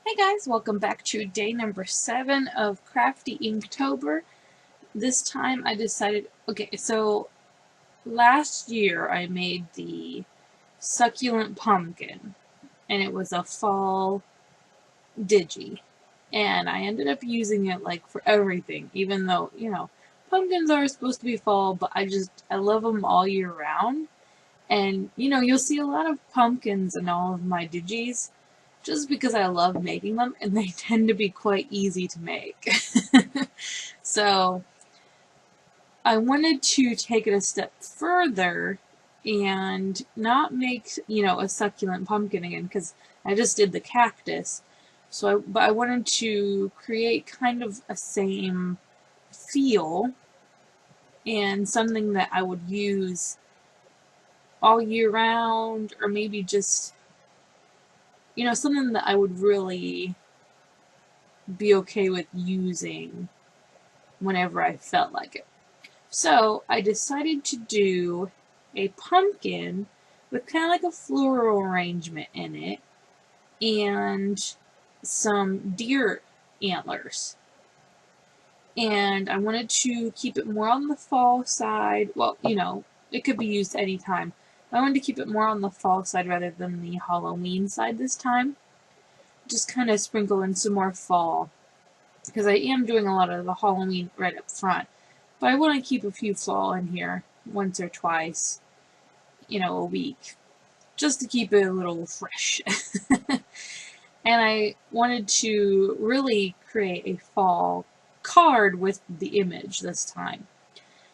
Hey guys, welcome back to day number 7 of Crafty Inktober. This time I decided, okay, so last year I made the succulent pumpkin, and it was a fall digi, and I ended up using it like for everything, even though, pumpkins are supposed to be fall, but I love them all year round, and you'll see a lot of pumpkins in all of my digis, just because I love making them, and they tend to be quite easy to make. So I wanted to take it a step further and not make, a succulent pumpkin again, because I just did the cactus. But I wanted to create kind of a same feel and something that I would use all year round, or maybe just, something that I would really be okay with using whenever I felt like it. So I decided to do a pumpkin with kind of like a floral arrangement in it and some deer antlers. And I wanted to keep it more on the fall side. Well, it could be used anytime. I wanted to keep it more on the fall side rather than the Halloween side this time. Just kind of sprinkle in some more fall, because I am doing a lot of the Halloween right up front. But I want to keep a few fall in here once or twice, a week, just to keep it a little fresh. And I wanted to really create a fall card with the image this time.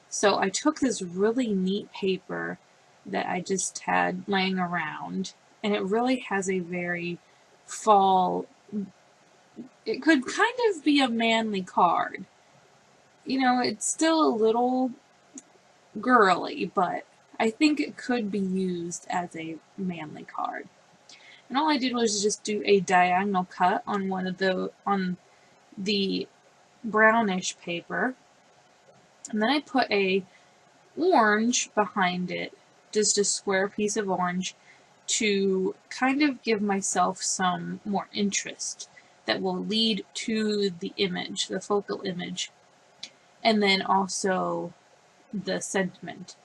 So I took this really neat paper that I just had laying around, and it really has a very fall, it could kind of be a manly card. It's still a little girly, but I think it could be used as a manly card. And all I did was just do a diagonal cut on on the brownish paper, and then I put a orange behind it, just a square piece of orange, to kind of give myself some more interest that will lead to the image, the focal image, and then also the sentiment.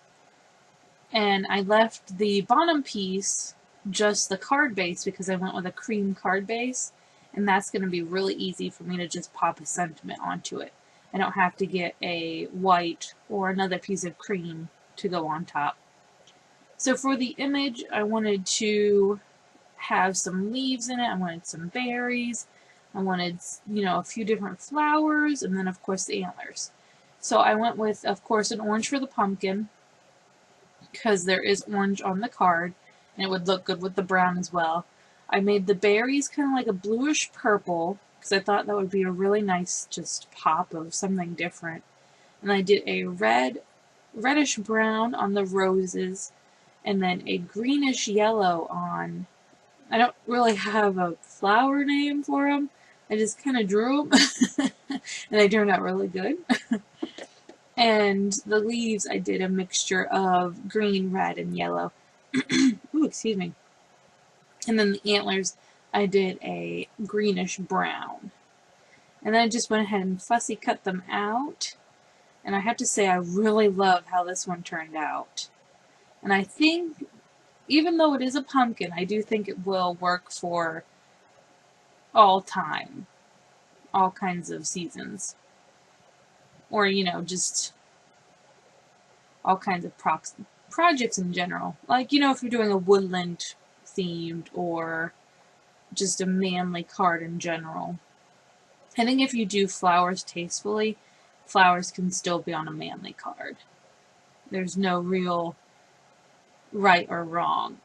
And I left the bottom piece just the card base because I went with a cream card base, and that's going to be really easy for me to just pop a sentiment onto it. I don't have to get a white or another piece of cream to go on top. So for the image, I wanted to have some leaves in it, I wanted some berries, I wanted, a few different flowers, and then of course the antlers. So I went with, of course, an orange for the pumpkin, because there is orange on the card, and it would look good with the brown as well. I made the berries kind of like a bluish purple, because I thought that would be a really nice just pop of something different. And I did a reddish brown on the roses, and then a greenish yellow on, I don't really have a flower name for them, I just kind of drew them, and they turned out really good. And the leaves, I did a mixture of green, red, and yellow. Ooh, excuse me. And then the antlers, I did a greenish brown. And then I just went ahead and fussy cut them out. And I have to say, I really love how this one turned out. And I think, even though it is a pumpkin, I do think it will work for all time, all kinds of seasons. Or, just all kinds of projects in general. Like, if you're doing a woodland themed or just a manly card in general. I think if you do flowers tastefully, flowers can still be on a manly card. There's no real right or wrong.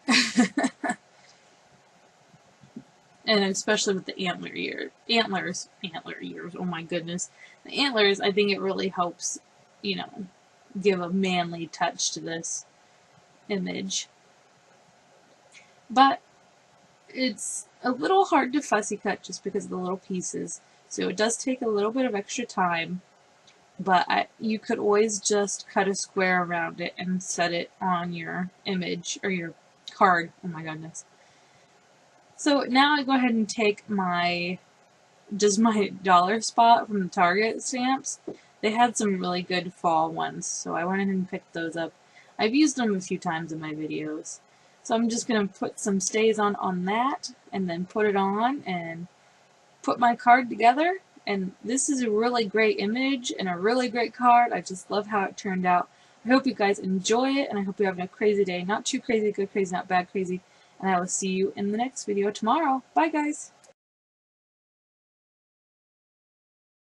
And especially with the antlers, oh my goodness. The antlers, I think it really helps, give a manly touch to this image. But it's a little hard to fussy cut just because of the little pieces, so it does take a little bit of extra time, but you could always just cut a square around it and set it on your image or your card. Oh my goodness. So now I go ahead and take my dollar spot from the Target stamps. They had some really good fall ones, so I went ahead and picked those up. I've used them a few times in my videos. So I'm just going to put some stays on that, and then put it on and put my card together. And this is a really great image and a really great card. I just love how it turned out. I hope you guys enjoy it, and I hope you're having a crazy day. Not too crazy, good crazy, not bad crazy. And I will see you in the next video tomorrow. Bye, guys.